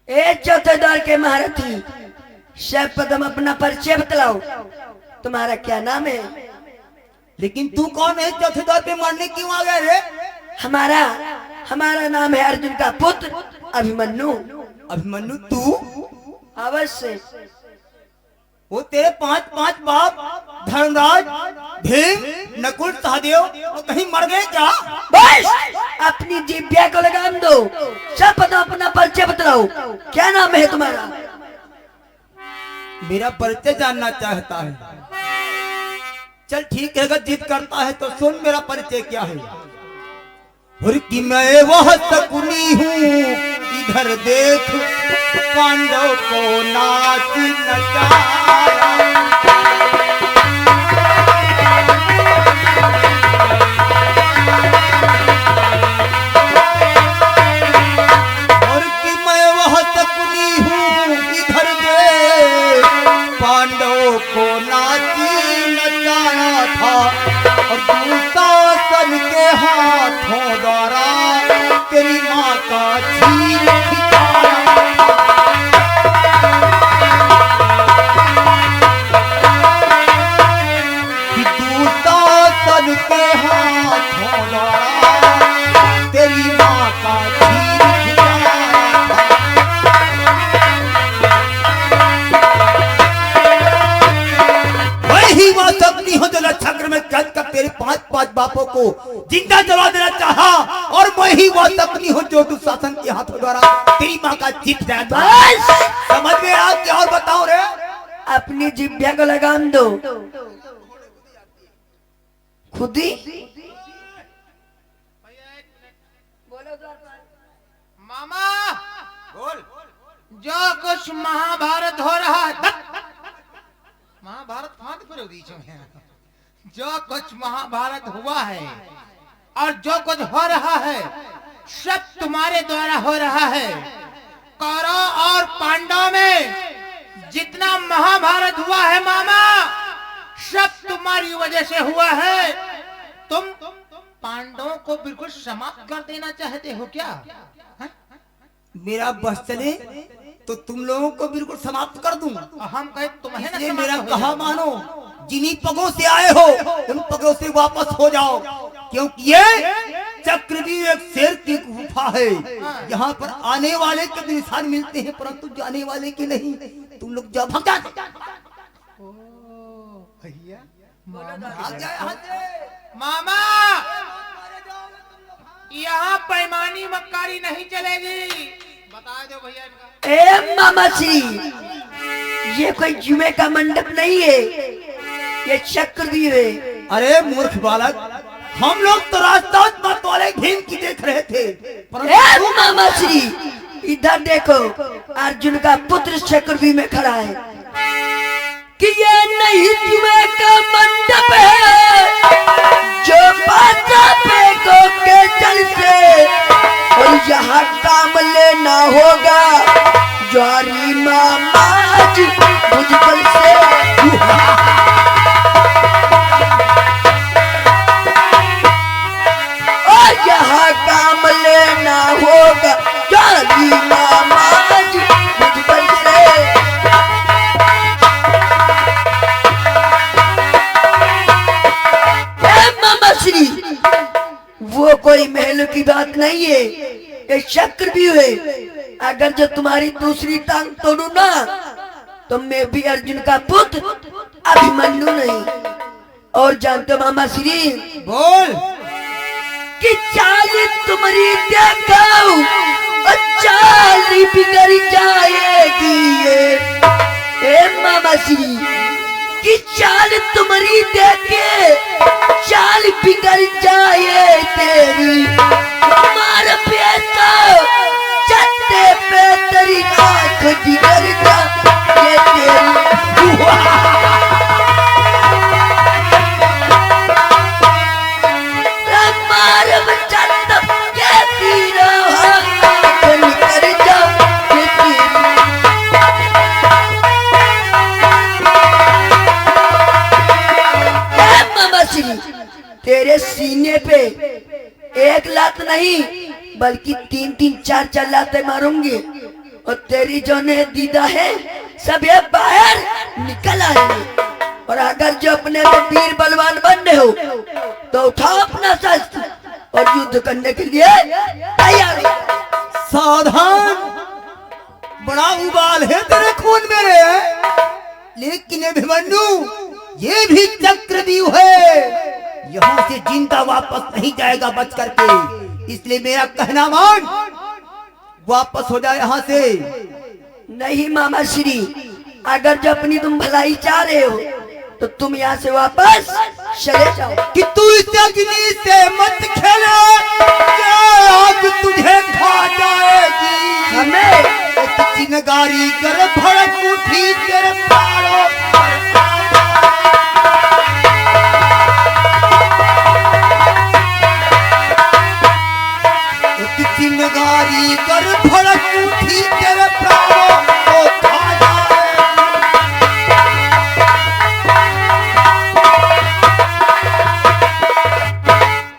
ए चौथे दौर के महारथी, सर्वप्रथम अपना परिचय बतलाओ। तुम्हारा क्या नाम है? लेकिन तू कौन है? चौथे दौर पे मरने क्यों आ गया रे? हमारा हमारा नाम है अर्जुन का पुत्र अभिमन्यु। अभिमन्यु तू? अवश्य। वो तेरे पांच पांच बाप धर्मराज, भीम, नकुल, सहदेव और कहीं मर गए क्या? बस अपनी जिभ्या को लगाम दो। सर्वप्रथम अपना परिचय बतलाओ। क्या नाम है तुम्हारा? मेरा परिचय जानना चाहता है? चल ठीक है, अगर जिद करता है तो सुन मेरा परिचय क्या है। और कि मैं वह शकुनी हूँ, इधर देख पांडव को नाच नचाया। और कि मैं वह शकुनी हूँ, इधर देख पांडव को नाची नचाया था। और दुशासन के हाथों द्वारा तेरी माँ का चीर खिंचाया था। कि दुशासन के हाथों द्वारा तेरी माँ का चीर खिंचाया था। वही वह शक्ति हो जो लक्षाग्र में कैद कर तेरे पांच पांच बापों को जिंदा जला देना चाहा। और वही वह शक्ति हो जो दुशासन के हाथों द्वारा तेरी माँ का जीत जाए। समझ में आ? क्या और बताओ रे? अपनी जिभ्या को लगाम दो। खुद ही मामा बोल। जो कुछ महाभारत हो रहा है, महाभारत कहाँ के बीच में? जो कुछ महाभारत हुआ है और जो कुछ हो रहा है सब तुम्हारे द्वारा हो रहा है। कौरव और पांडव में जितना महाभारत हुआ है मामा, सब तुम्हारी वजह से हुआ है। तुम पांडवों को बिल्कुल समाप्त कर देना चाहते हो क्या? है? मेरा बस चले तो तुम लोगों को बिल्कुल समाप्त कर दूं। हम कहे तुम्हें ना ये समाप्त मेरा हो कहा जाए। मानो। जिन्हीं पगों से आए हो उन पगों से वापस हो जाओ, क्योंकि ये चक्रव्यूह एक शेर की गुफा है। यहाँ पर आने वाले के निशान मिलते हैं परंतु जाने वाले के नहीं। तुम लोग जाओ, भाग जाओ। भैया भाग जाओ यहाँ से। मामा यहाँ पैमानी मक्कारी नहीं चलेगी। बता दो भैया इनका। ए मामा श्री, ये कोई जुमे का मंडप नहीं है, ये चक्रव्यूह है। अरे मूर्ख बालक, हम लोग तो रास्ता मत वाले भीम की देख रहे थे। ए मामा श्री, इधर देखो, अर्जुन का पुत्र चक्रव्यूह में खड़ा है। कि ये नहीं जुमे का मंडप है जो पासा फेंको के जल से, और यहाँ काम लेना होगा ज्वारी मामा जी भुजबल से। और यहाँ काम लेना होगा ज्वारी मामा जी भुजबल से। मामा श्री, वो कोई महल की बात नहीं है, ये चक्रव्यूह है। अगर जो तुम्हारी दूसरी टांग तोड़ू ना तो मैं भी अर्जुन का पुत्र अभिमन्यु नहीं। और जानते हो मामा श्री, बोल। कि चाल तुम्हारी देखाओ और चाल बिगड़ जाएगी ये। ए मामा श्री, कि चाल तुम्हारी देखे चाल बिगड़ जाए तेरी। मार पेटा चट्टे पे तेरी आंख बिगड़ जाए तेरी। मार चट्टा के तीरा आंख निकल जाए तेरी। मामा श्री, तेरे सीने पे एक लात नहीं बल्कि तीन तीन चार चार लातें मारूंगी। और तेरी जो ने दीदा है सब ये बाहर निकल आएंगे। और अगर जो अपने को वीर बलवान बनने हो तो उठाओ अपना शस्त्र और युद्ध करने के लिए तैयार हो। सावधान, बड़ा उबाल है तेरे खून में, लेकिन अभिमन्यु ये भी चक्रव्यूह है, यहाँ से जिंदा वापस नहीं जाएगा बच करके, इसलिए मेरा कहना मान, वापस हो जाए यहाँ से। नहीं मामा श्री, अगर जो अपनी तुम भलाई चाह रहे हो तो तुम यहाँ से वापस चले जाओ। कि तू इस अग्नि से मत खेले, क्या आग तुझे खा जाएगी। हमें एक चिनगारी कर भड़क उठी तेरे पैरों पर। एक चिनगारी कर भड़क उठी तेरे पैरों को खा जाएगी।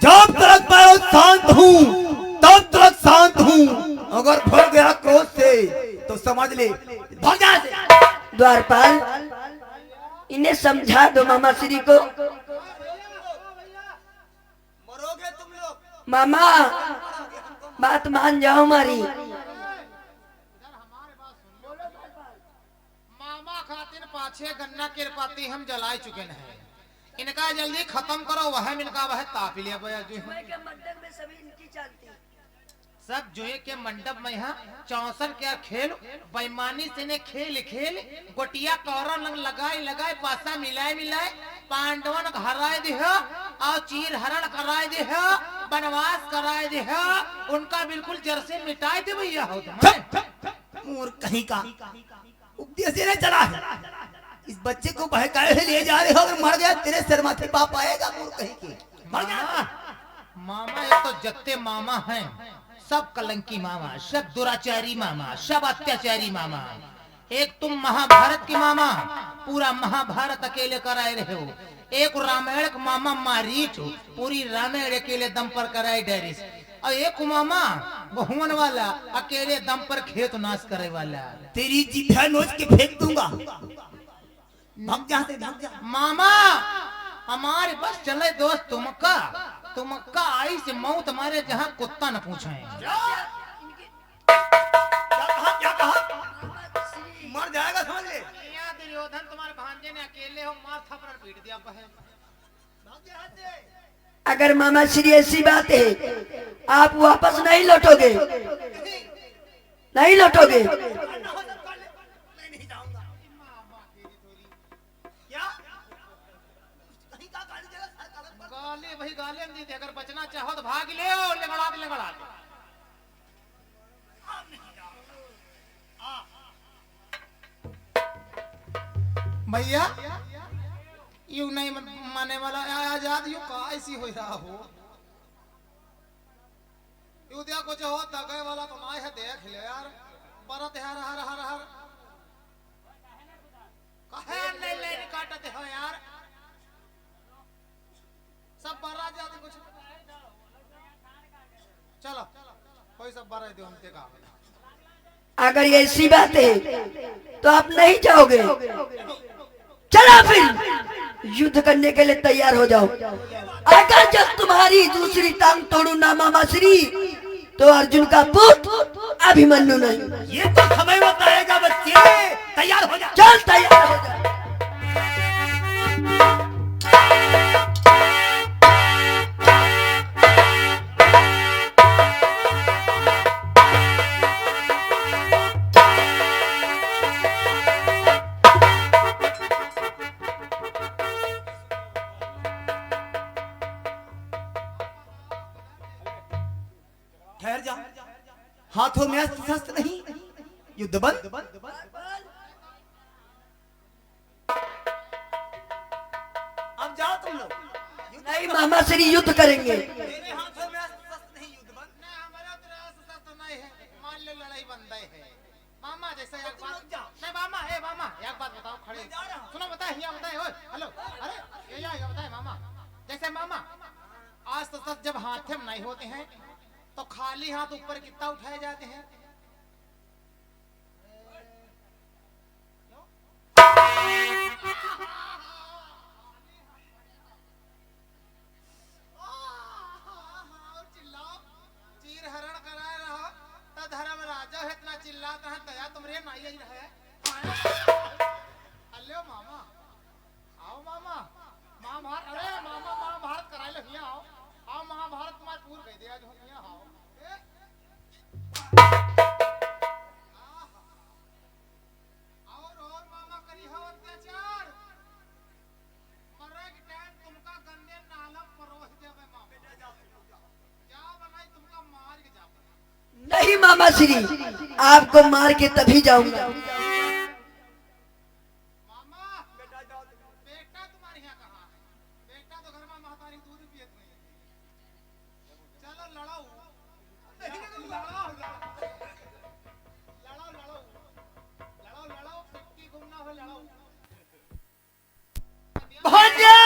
जब तक मैं शांत हूँ तब तक शांत हूँ, अगर भर गया क्रोध से तो समझ ले भाग जा से। द्वारपाल इन्हें समझा दो मामा श्री को। मरोगे तुम लोग। मामा बात मान जाओ हमारी। मामा खातिर पाछे गन्ना के पाती हम जलाए चुके हैं, इनका जल्दी खत्म करो, वह इनका वह ताप लिया सब जुए के मंडप में यहाँ चौसर क्या खेल बेईमानी से ने खेल खेल गोटिया कौरा लंग लगाए लगाए पासा मिलाए मिलाए पांडवन हराए दे और चीर हरण कराए दे, वनवास कराए दे, उनका बिल्कुल जड़ से मिटाए दे भैया हो मोर कहीं का उपदेश देने चला है, इस बच्चे को बहकाए हुए ले जा रहे हो, अगर मर गया तेरे सिर माथे पाप आएगा। मोर कहीं के मामा ये तो जत्ते मामा हैं, सब कलंकी मामा, सब दुराचारी मामा, सब अत्याचारी मामा। एक तुम महाभारत की मामा, पूरा महाभारत अकेले कराए रहे हो, एक रामायण का मामा मारीच हो, पूरी रामायण अकेले दम पर कराए डायरिस, और एक मामा बहुमन वाला अकेले दम पर खेत नाश करे वाला। तेरी जीभा नोच के फेंक दूंगा, भाग जा से भाग जा। मामा हमारे बस चले दोस्त तुमका आई से मौत हमारे जहाँ कुत्ता न पूछे। क्या कहा? मर जाएगा समझ ले। दुर्योधन तुम्हारे भांजे ने अकेले हो मार थप्पड़ पीट दिया बहन। अगर मामा श्री ऐसी बात है आप वापस नहीं लौटोगे, नहीं लौटोगे। वही गाली दी थी, अगर बचना चाहो तो भाग ले और लगड़ा दे। भैया यू नहीं माने वाला आजाद यू का ऐसी हो रहा हो, यू दिया कुछ हो दगे वाला तो ना है, देख ले यार बरत हर हर हर हर कहे नहीं ले काटते हो यार, सब बरा जाते कुछ चलो कोई सब बरा दो हमते का। अगर ये ऐसी बात है तो आप नहीं जाओगे, चला फिर युद्ध करने के लिए तैयार हो जाओ। अगर जब तुम्हारी दूसरी टांग तोड़ू ना मामा श्री तो अर्जुन का पुत्र अभिमन्यु नहीं। ये तो समय बताएगा बच्चे, तैयार हो जा। चल तैयार हो जा। ठहर जा, हाथों में अस्त्र शस्त्र नहीं, युद्ध बंद। अब जाओ तुम लोग। नहीं मामा श्री युद्ध करेंगे। मेरे हाथों में अस्त्र शस्त्र नहीं, युद्ध बंद। ना हमारा तो अस्त्र शस्त्र नहीं है, मान लो लड़ाई बंद है। मामा जैसे एक बात नहीं मामा, ए मामा एक बात बताओ, खड़े सुनो, बताए यहाँ बताए, ओए हेलो, अरे ये बताए मामा, जैसे मामा अस्त्र शस्त्र जब हाथ में नहीं होते हैं तो खाली हाथ ऊपर कितना उठाए जाते हैं? जो इतना चिल्लाता है दया तुमरे नहीं आई रहे अल्ले मामा आओ मामा महाभारत अरे मामा महाभारत कराए लो हिया आओ आओ महाभारत तुम्हारे पूर कह दिया जो हिया आओ और मामा करी हो अत्याचार मरे के टाइम तुमका गंदे नालम परोस देवे मामा क्या बनाई तुमका मार के जा नहीं मामा श्री, आपको मार के तभी जाऊंगा। मामा बेटा तुम्हारे यहाँ कहाँ है? बेटा तो घर में महतारी दूध पियत नहीं है। चलो लड़ाओ सिक्की घूमना हो लड़ाओ भांजे!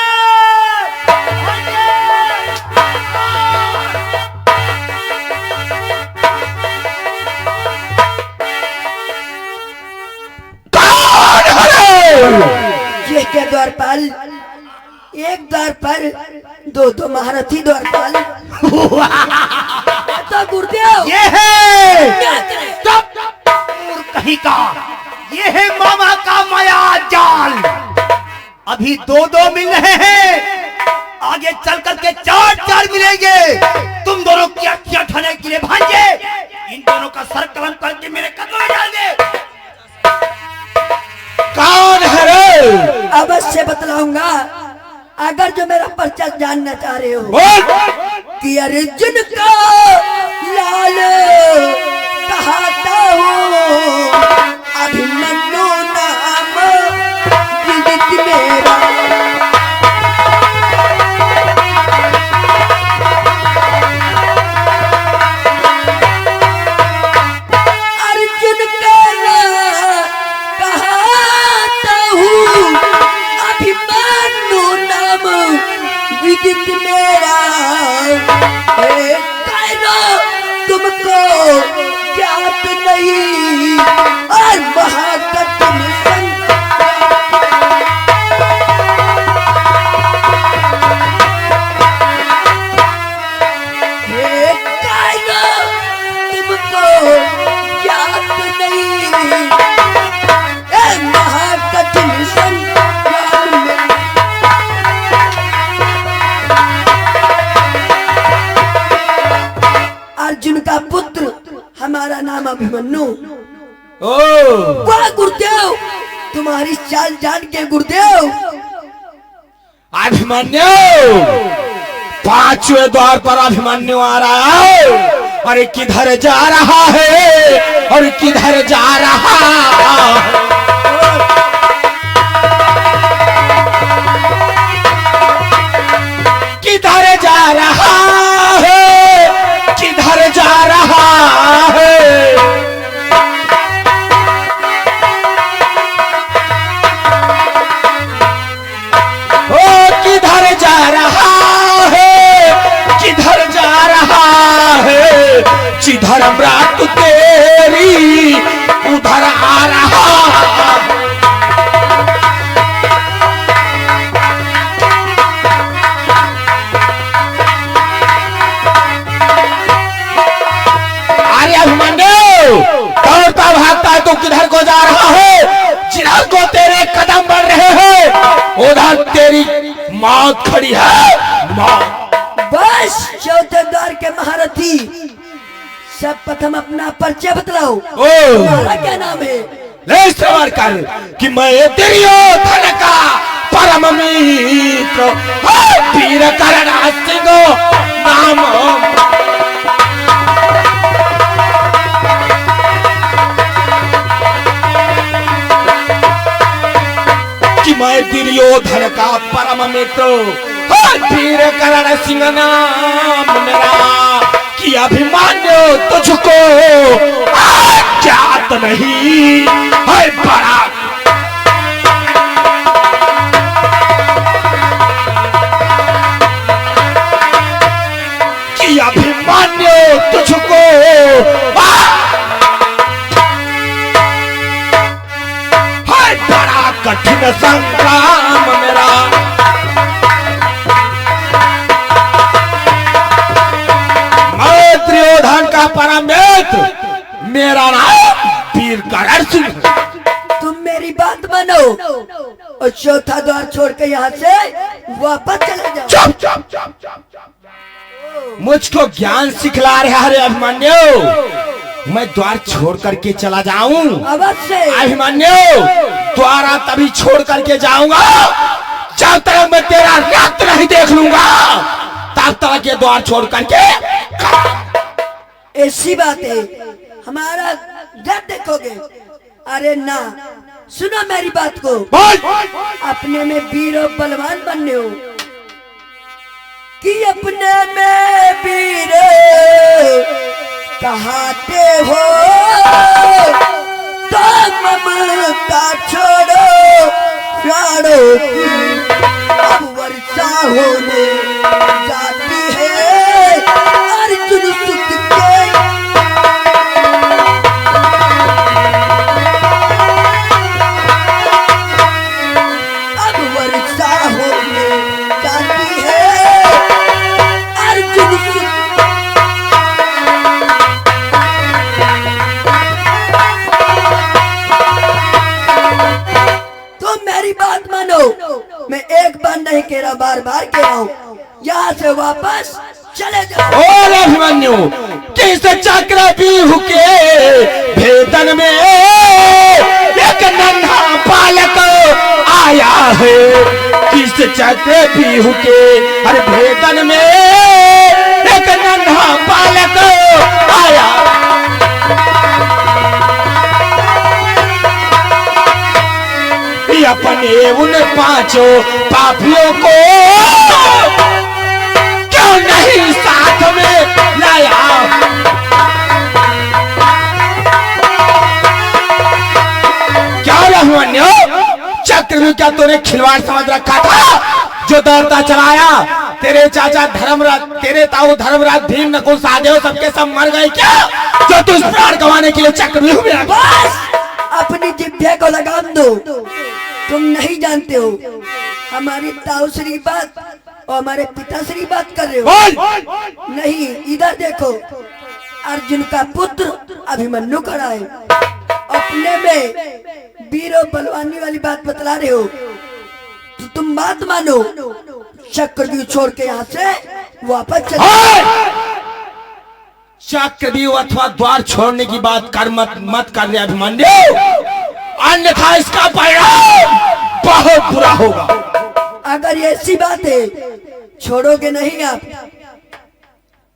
ये क्या द्वारपाल, एक द्वार पर दो महारथी द्वारपाल। तो गुरुदेव ये है कहीं का, ये है मामा का माया जाल। अभी दो मिल रहे हैं, आगे चल करके चार मिलेंगे। तुम दोनों की अखियां ठाने के लिए भांजे, इन दोनों का सर कलम करके मेरे कदम में डाल दे। कौन है रे? अवश्य बतलाऊंगा, अगर जो मेरा परिचय जानना चाह रहे हो। कि अर्जुन का लाल कहता हूँ, अभिमन्यु नाम विदित मेरा। अर्जुन का कहता हूँ, अभिमन्यु नाम विदित मेरा। तुमको ज्ञात नहीं और महाकठिन तुमको ज्ञात नहीं महाकठिन संग्राम में। अर्जुन का पुत्र हमारा नाम अभिमन्यु। वाह गुरुदेव, तुम्हारी चाल जान के गुरुदेव। अभिमन्यु, पांचवें द्वार पर अभिमन्यु आ रहा है। अरे किधर जा रहा है और किधर जा रहा है? किधर जा रहा है, किधर जा रहा है? ओ किधर जा रहा है, किधर जा रहा है? जिधर मृत्यु तेरी उधर आ रहा। अरे अभिमन्यु, दौड़ता भागता है, तू किधर को जा रहा है? जिधर को तेरे कदम बढ़ रहे हैं उधर तेरी मौत खड़ी है। मौत। बस चौथे द्वार के महारथी, सब प्रथम अपना परिचय बतलाओ। तुम्हारा क्या नाम है? ले श्रवण कर कि मैं दुर्योधन का परम मित्र वीर कर्ण सिंह नाम। कि मैं दुर्योधन का परम मित्र वीर कर्ण सिंह नाम मेरा। कि अभिमन्यु तुझको ज्ञात नहीं है बड़ा। कि अभिमन्यु तुझको है बड़ा कठिन संग्राम मेरा। दुर्योधन का परम मित्र मेरा मेरा नाम वीर करण सिंह है। तुम मेरी बात मानो और चौथा द्वार छोड़ के यहाँ से वापस चले जाओ। चुप चुप चुप चुप चुप। मुझको ज्ञान सिखला रहा है अभिमन्यु। मैं द्वार छोड़ करके चला जाऊं? अवश्य। अभिमन्यु, द्वारा तभी छोड़ करके जाऊंगा जब तक मैं तेरा रक्त नहीं देख लूंगा, तब तक ये द्वार छोड़ करके। ऐसी बात है, हमारा डर देखोगे? अरे ना, सुनो मेरी बात को। बोल। अपने में वीर और बलवान बनने हो कि अपने में वीर कहाते हो, तो ममता छोड़ो प्राणों की अब वर्षा होने जाती है अर्जुन सुत के। अब वर्षा होने जाती है अर्जुन सुत। तो मेरी बात मानो, मैं एक बार नहीं कह रहा, बार बार कह रहा हूँ, यहाँ से वापस चले जाओ। और अभिमन्यु, किस चक्र बिहू के भेदन में एक नन्हा बालक आया है। किस चक्र बिहू के हर भेदन में एक नन्हा बालक आया। अपने उन पांचों पापियों को क्यों नहीं साथ में लाया? क्या अभिमन्यु, चक्रव्यूह क्या तूने खिलवाड़ समझ रखा था जो दौड़ता चलाया? तेरे चाचा धर्मराज, तेरे ताऊ धर्मराज, भीम, नकुल, सहदेव सबके सब मर गए क्या, जो तू इस प्राण गंवाने के लिए चक्रव्यूह में आ? बस अपनी जिभ्या को लगाम दो। तुम नहीं जानते हो हमारी ताऊ श्री बात और हमारे पिताश्री बात कर रहे हो। नहीं, इधर देखो, अर्जुन का पुत्र अभिमन्यु खड़ा है। अपने में वीर और बलवानी वाली बात बतला रहे हो, तो तुम बात मानो, चक्रव्यूह छोड़ के यहाँ से वापस चले। चक्रव्यूह अथवा द्वार छोड़ने की बात कर मत कर रहे अभिमन्यु, अन्यथा इसका परिणाम बहुत बुरा होगा। अगर ये ऐसी बात है, छोड़ोगे नहीं आप,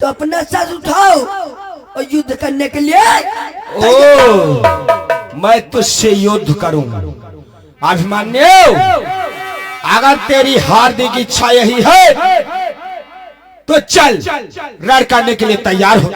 तो अपना साथ उठाओ और युद्ध करने के लिए। मैं तुझसे युद्ध करूंगा अभिमन्यु। अगर तेरी हार्दिक इच्छा यही है तो चल, रण करने के लिए तैयार हो।